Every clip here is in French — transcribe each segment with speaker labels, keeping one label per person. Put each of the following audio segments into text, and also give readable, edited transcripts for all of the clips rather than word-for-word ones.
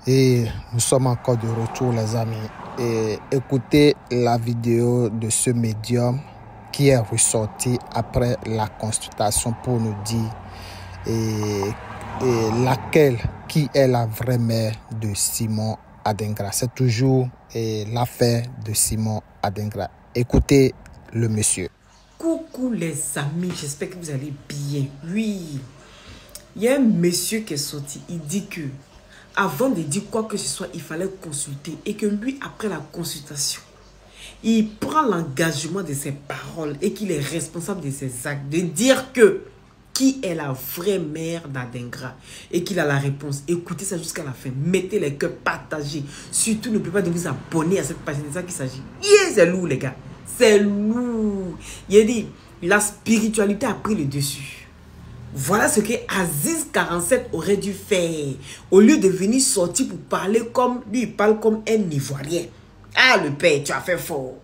Speaker 1: Et nous sommes encore de retour, les amis. Et écoutez la vidéo de ce médium qui est ressorti après la consultation pour nous dire qui est la vraie mère de Simon Adingra. C'est toujours l'affaire de Simon Adingra. Écoutez le monsieur.
Speaker 2: Coucou les amis, j'espère que vous allez bien. Oui, il y a un monsieur qui est sorti, il dit que avant de dire quoi que ce soit, il fallait consulter et que lui, après la consultation, il prend l'engagement de ses paroles et qu'il est responsable de ses actes, de dire que qui est la vraie mère d'Adingra et qu'il a la réponse. Écoutez ça jusqu'à la fin, mettez les cœurs, partagez. Surtout, n'oubliez pas de vous abonner à cette page, c'est de ça qu'il s'agit. Yeah, c'est lourd les gars, c'est lourd. Il a dit, la spiritualité a pris le dessus. Voilà ce que Aziz 47 aurait dû faire. Au lieu de venir sortir pour parler comme... Lui, il parle comme un Ivoirien. Ah, le père, tu as fait fort.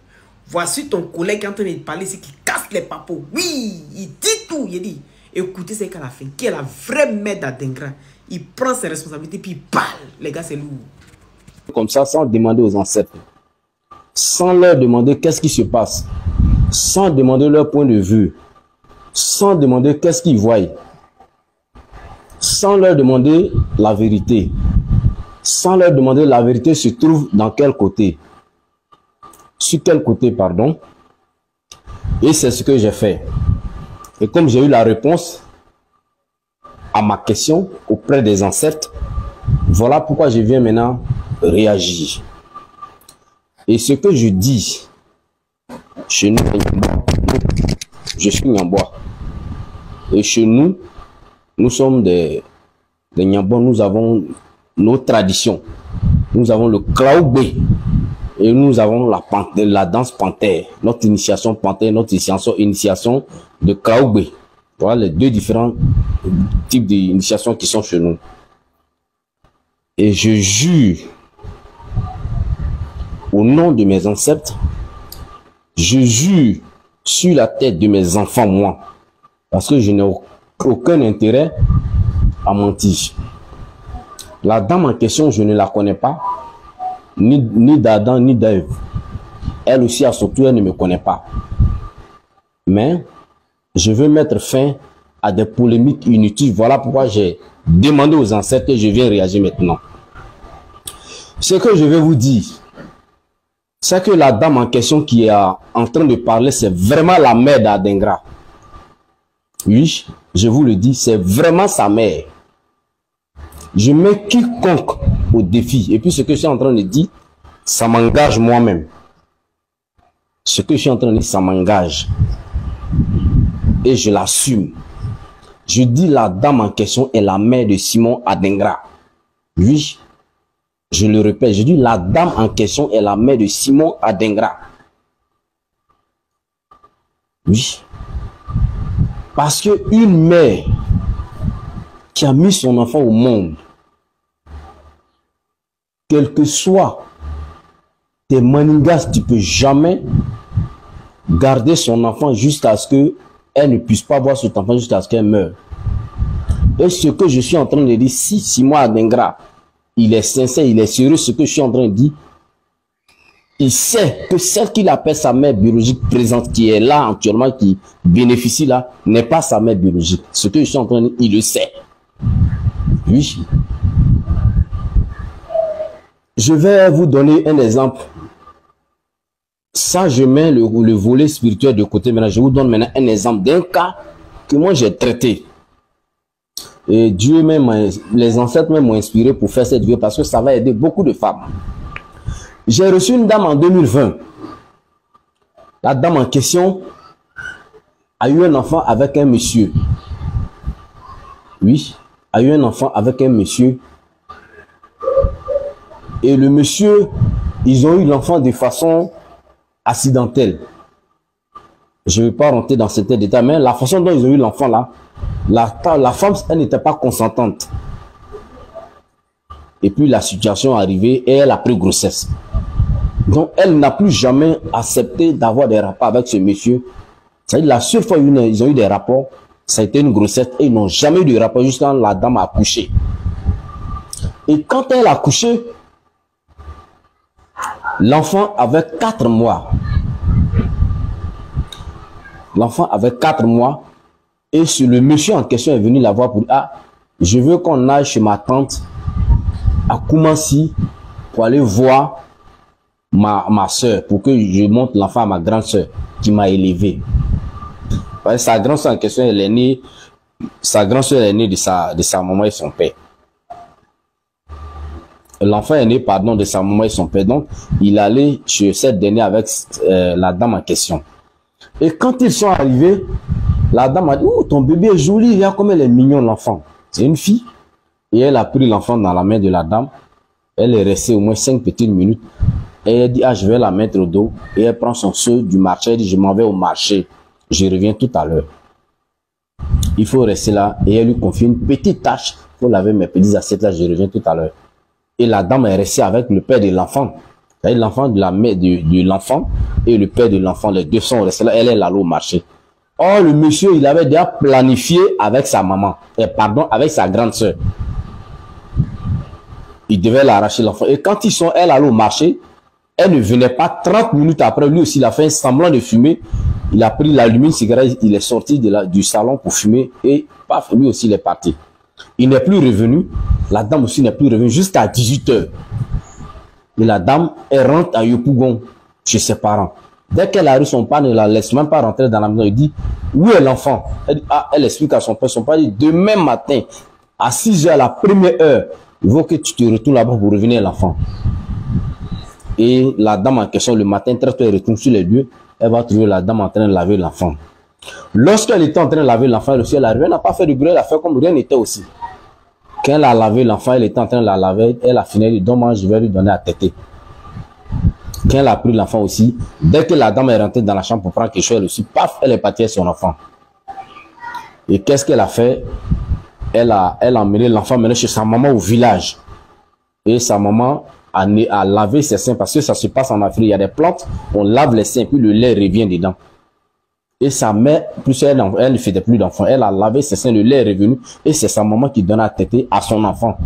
Speaker 2: Voici ton collègue qui est en train de parler, c'est qui casse les papos. Oui, il dit tout. Il dit, écoutez, c'est qu'à la fin, qui est la vraie mère d'Adingra. Il prend ses responsabilités, puis il parle. Les gars, c'est lourd.
Speaker 3: Comme ça, sans demander aux ancêtres. Sans leur demander qu'est-ce qui se passe. Sans demander leur point de vue. Sans demander qu'est-ce qu'ils voient, sans leur demander la vérité, sans leur demander la vérité se trouve dans quel côté, sur quel côté, pardon. Et c'est ce que j'ai fait. Et comme j'ai eu la réponse à ma question auprès des ancêtres, voilà pourquoi je viens maintenant réagir. Et ce que je dis chez nous, je suis Nyambois. Et chez nous, nous sommes des Nyambois, nous avons nos traditions. Nous avons le Klaoubé et nous avons la danse panthère. Notre initiation panthère, notre initiation de Klaoubé. Voilà les deux différents types d'initiations qui sont chez nous. Et je jure, au nom de mes ancêtres, je jure sur la tête de mes enfants, moi, parce que je n'ai aucun intérêt à mentir. La dame en question, je ne la connais pas, ni d'Adam, ni d'Ève. Elle aussi, à son tour, elle ne me connaît pas. Mais, je veux mettre fin à des polémiques inutiles. Voilà pourquoi j'ai demandé aux ancêtres et je viens réagir maintenant. Ce que je vais vous dire, c'est que la dame en question qui est en train de parler, c'est vraiment la mère d'Adingra. Oui, je vous le dis, c'est vraiment sa mère. Je mets quiconque au défi. Et puis ce que je suis en train de dire, ça m'engage moi-même. Ce que je suis en train de dire, ça m'engage. Et je l'assume. Je dis la dame en question est la mère de Simon Adingra. Oui. Je le répète, je dis la dame en question est la mère de Simon Adingra. Oui. Parce que une mère qui a mis son enfant au monde, quel que soit tes manigas, tu ne peux jamais garder son enfant jusqu'à ce qu'elle ne puisse pas voir cet enfant jusqu'à ce qu'elle meure. Et ce que je suis en train de dire, si Simon Adingra, il est sincère, il est sérieux, ce que je suis en train de dire. Il sait que celle qu'il appelle sa mère biologique présente, qui est là actuellement, qui bénéficie là, n'est pas sa mère biologique. Ce que je suis en train de dire, il le sait. Oui. Je vais vous donner un exemple. Ça, je mets le volet spirituel de côté. Maintenant, je vous donne maintenant un exemple d'un cas que moi j'ai traité. Et Dieu même, les ancêtres même m'ont inspiré pour faire cette vidéo parce que ça va aider beaucoup de femmes. J'ai reçu une dame en 2020. La dame en question a eu un enfant avec un monsieur. Oui, a eu un enfant avec un monsieur. Et le monsieur, ils ont eu l'enfant de façon accidentelle. Je ne vais pas rentrer dans certains détails, mais la façon dont ils ont eu l'enfant là, la femme, elle n'était pas consentante. Et puis la situation est arrivée et elle a pris grossesse. Donc elle n'a plus jamais accepté d'avoir des rapports avec ce monsieur. C'est-à-dire la seule fois où ils ont eu des rapports, ça a été une grossesse et ils n'ont jamais eu de rapport jusqu'à la dame a accouché. Et quand elle a accouché, l'enfant avait 4 mois. L'enfant avait 4 mois. Et le monsieur en question est venu la voir pour dire, ah, je veux qu'on aille chez ma tante à Koumassi pour aller voir ma soeur, pour que je montre l'enfant à ma grande soeur qui m'a élevé. Sa grande soeur en question, elle est née, sa grande soeur est née de sa maman et son père. L'enfant est né, pardon, de sa maman et son père. Donc, il allait chez cette dernière avec la dame en question. Et quand ils sont arrivés, la dame a dit, oh, ton bébé est joli, regarde comme elle est mignonne, l'enfant. C'est une fille. Et elle a pris l'enfant dans la main de la dame. Elle est restée au moins 5 petites minutes. Et elle dit, ah, je vais la mettre au dos. Et elle prend son seau du marché. Elle dit, je m'en vais au marché. Je reviens tout à l'heure. Il faut rester là. Et elle lui confie une petite tâche. Il faut laver mes petites assiettes là. Je reviens tout à l'heure. Et la dame est restée avec le père de l'enfant. C'est-à-dire l'enfant de la mère de l'enfant et le père de l'enfant. Les deux sont restés là. Elle est allée au marché. Or, le monsieur, il avait déjà planifié avec sa maman. Avec sa grande soeur. Il devait l'arracher l'enfant. Et quand ils sont, elle allait au marché, elle ne venait pas 30 minutes après. Lui aussi, il a fait un semblant de fumer. Il a pris l'allumine cigarette, il est sorti du salon pour fumer. Et paf, lui aussi, il est parti. Il n'est plus revenu. La dame aussi n'est plus revenue jusqu'à 18 h. Et la dame, elle rentre à Yopougon, chez ses parents. Dès qu'elle arrive, son père ne la laisse même pas rentrer dans la maison. Il dit, où est l'enfant? Elle explique à son père. Son père dit, demain matin, à 6 h, à la première heure, il faut que tu te retournes là-bas pour revenir à l'enfant. Et la dame en question, le matin, très tôt, elle retourne sur les lieux. Elle va trouver la dame en train de laver l'enfant. Lorsqu'elle était en train de laver l'enfant, le ciel arrive. Elle n'a pas fait de bruit, elle a fait comme rien n'était aussi. Quand elle a lavé l'enfant, elle était en train de la laver. Elle a fini, elle dit, donc moi, je vais lui donner à téter. Quand elle a pris l'enfant aussi, dès que la dame est rentrée dans la chambre pour prendre quelque chose, elle aussi, paf, elle est partie avec son enfant. Et qu'est-ce qu'elle a fait? Elle a emmené l'enfant chez sa maman au village. Et sa maman a lavé ses seins parce que ça se passe en Afrique. Il y a des plantes, on lave les seins, puis le lait revient dedans. Et sa mère, plus elle ne faisait plus d'enfant. Elle a lavé ses seins, le lait est revenu. Et c'est sa maman qui donne à téter à son enfant.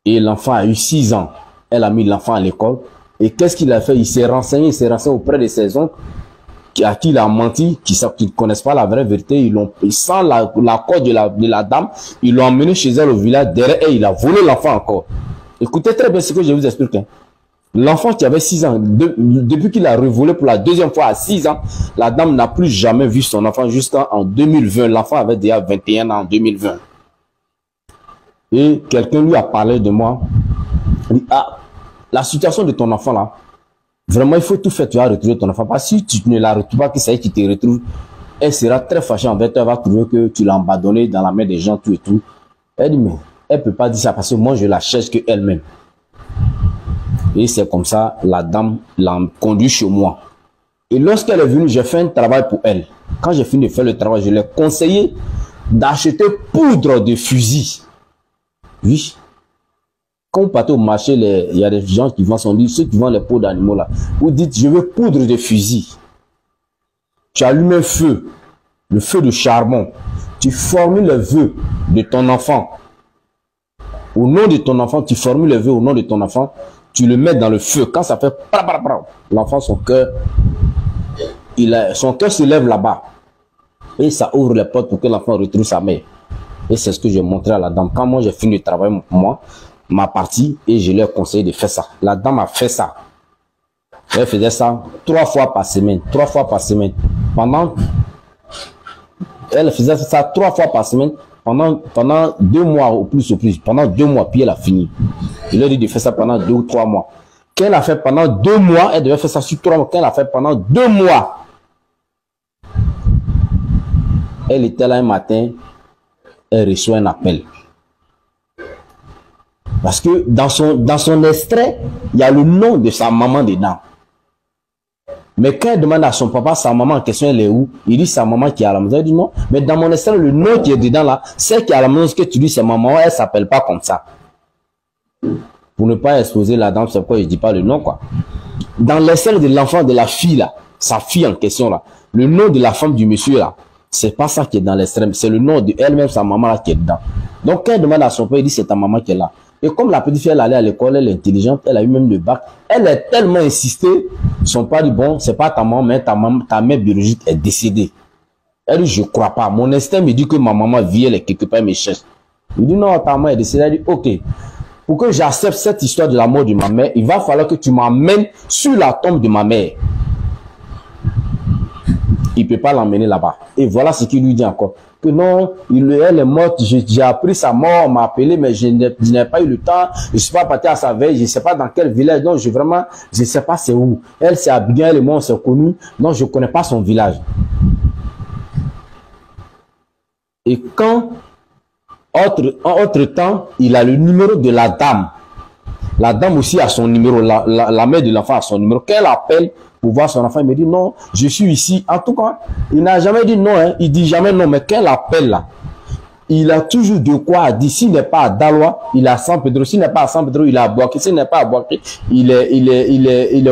Speaker 3: Et l'enfant a eu 6 ans. Elle a mis l'enfant à l'école. Et qu'est-ce qu'il a fait? Il s'est renseigné auprès de ses oncles à qui il a menti, qui ne connaissent pas la vraie vérité. Sans l'accord de la dame, ils l'ont emmené chez elle au village derrière et il a volé l'enfant encore. Écoutez très bien ce que je vous explique. Hein. L'enfant qui avait 6 ans, depuis qu'il a revolé pour la deuxième fois à 6 ans, la dame n'a plus jamais vu son enfant jusqu'en 2020. L'enfant avait déjà 21 ans en 2020. Et quelqu'un lui a parlé de moi. Il dit, ah, la situation de ton enfant là, vraiment il faut tout faire, tu vas retrouver ton enfant. Parce que si tu ne la retrouves pas, que ça y est qui te retrouve, elle sera très fâchée envers toi, elle va trouver que tu l'as abandonné dans la main des gens, tout et tout. Elle dit, mais elle ne peut pas dire ça parce que moi je la cherche que elle-même. Et c'est comme ça, la dame l'a conduit chez moi. Et lorsqu'elle est venue, j'ai fait un travail pour elle. Quand j'ai fini de faire le travail, je lui ai conseillé d'acheter poudre de fusil. Oui. Quand vous partez au marché, il y a des gens qui vendent son livre, ceux qui vendent les peaux d'animaux là. Vous dites, je veux poudre de fusil. Tu allumes un feu, le feu de charbon. Tu formules le vœu de ton enfant. Au nom de ton enfant, tu formules le vœu au nom de ton enfant. Tu le mets dans le feu. Quand ça fait l'enfant, son cœur se lève là-bas. Et ça ouvre les portes pour que l'enfant retrouve sa mère. Et c'est ce que j'ai montré à la dame. Quand moi j'ai fini de travailler pour moi, ma partie, et je lui ai conseillé de faire ça. La dame a fait ça. Elle faisait ça 3 fois par semaine. 3 fois par semaine. Elle faisait ça 3 fois par semaine. Pendant 2 mois au plus. Pendant 2 mois, puis elle a fini. Je lui ai dit de faire ça pendant 2 ou 3 mois. Quand elle a fait pendant 2 mois, elle devait faire ça sur 3 mois. Quand elle a fait pendant 2 mois, elle était là un matin, elle reçoit un appel. Parce que dans son extrait, il y a le nom de sa maman dedans. Mais quand elle demande à son papa, sa maman en question, elle est où? Il dit sa maman qui est à la maison. Elle dit non. Mais dans mon extrait, le nom qui est dedans là, celle qui est à la maison, ce que tu dis, c'est maman, elle ne s'appelle pas comme ça. Pour ne pas exposer la dame, c'est pourquoi je ne dis pas le nom, quoi. Dans l'extrait de l'enfant, de la fille là, sa fille en question là, le nom de la femme du monsieur là, C'est pas ça qui est dans l'extrême. C'est le nom de elle-même, sa maman là qui est dedans. Donc, quand elle demande à son père, il dit c'est ta maman qui est là. Et comme la petite fille, elle allait à l'école, elle est intelligente, elle a eu même le bac. Elle a tellement insisté, son père dit bon, c'est pas ta maman, mais ta mère biologique est décédée. Elle dit je crois pas. Mon instinct me dit que ma maman vit, elle est quelque part, elle me cherche. Il dit non, ta maman est décédée. Elle dit ok. Pour que j'accepte cette histoire de la mort de ma mère, il va falloir que tu m'emmènes sur la tombe de ma mère. Il ne peut pas l'emmener là-bas. Et voilà ce qu'il lui dit encore. Que non, elle est morte, j'ai appris sa mort, on m'a appelé, mais je n'ai pas eu le temps. Je ne suis pas parti à sa veille, je ne sais pas dans quel village. Donc, je ne sais pas c'est où. Elle, c'est Abigail et moi, on s'est connus. Donc, je ne connais pas son village. Et quand, entre temps, il a le numéro de la dame. La dame aussi a son numéro. La mère de l'enfant a son numéro. Quand elle appelle pour voir son enfant, il me dit non, je suis ici. En tout cas, il n'a jamais dit non. Hein. Il dit jamais non. Mais quand elle appelle là, il a toujours de quoi dire. S'il n'est pas à Daloa, il est à San Pedro. S'il n'est pas à San Pedro, il est à Boaké. S'il n'est pas à Boaké, il est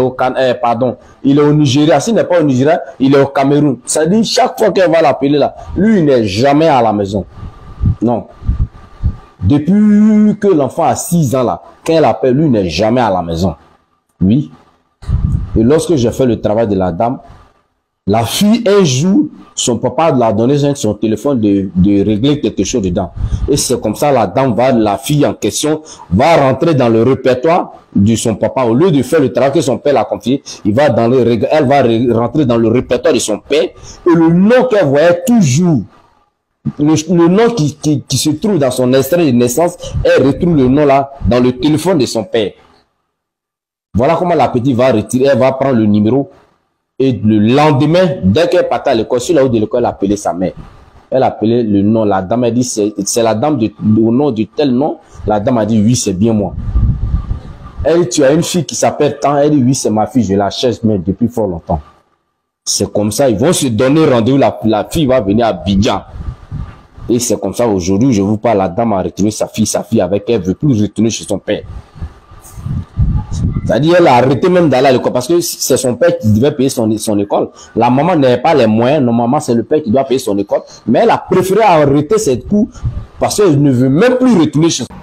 Speaker 3: au Nigeria. S'il n'est pas au Nigeria, il est au Cameroun. Ça dit chaque fois qu'elle va l'appeler là, lui, il n'est jamais à la maison. Non. Depuis que l'enfant a 6 ans là, quand elle appelle, lui n'est jamais à la maison. Oui. Et lorsque j'ai fait le travail de la dame, la fille, un jour, son papa l'a donné son téléphone de régler quelque chose dedans. Et c'est comme ça, la fille en question va rentrer dans le répertoire de son papa. Au lieu de faire le travail que son père l'a confié, elle va rentrer dans le répertoire de son père. Et le nom qu'elle voyait toujours, le nom qui se trouve dans son extrait de naissance, elle retrouve le nom là dans le téléphone de son père. Voilà comment la petite va retirer, elle va prendre le numéro. Et le lendemain, dès qu'elle partait à l'école, sur la route de l'école, elle appelait sa mère. Elle appelait le nom. La dame a dit, c'est la dame au nom de tel nom. La dame a dit, oui, c'est bien moi. Elle dit, tu as une fille qui s'appelle tant. Elle dit, oui, c'est ma fille, je la cherche, mais depuis fort longtemps. C'est comme ça, ils vont se donner rendez-vous. La fille va venir à Abidjan. Et c'est comme ça, aujourd'hui, je vous parle, la dame a retenu sa fille avec elle, veut plus retourner chez son père. C'est-à-dire, elle a arrêté même d'aller à l'école parce que c'est son père qui devait payer son école. La maman n'avait pas les moyens. Normalement, c'est le père qui doit payer son école. Mais elle a préféré arrêter cette cours parce qu'elle ne veut même plus retourner chez son père.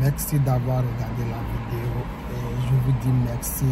Speaker 1: Merci d'avoir regardé la vidéo. Et je vous dis merci.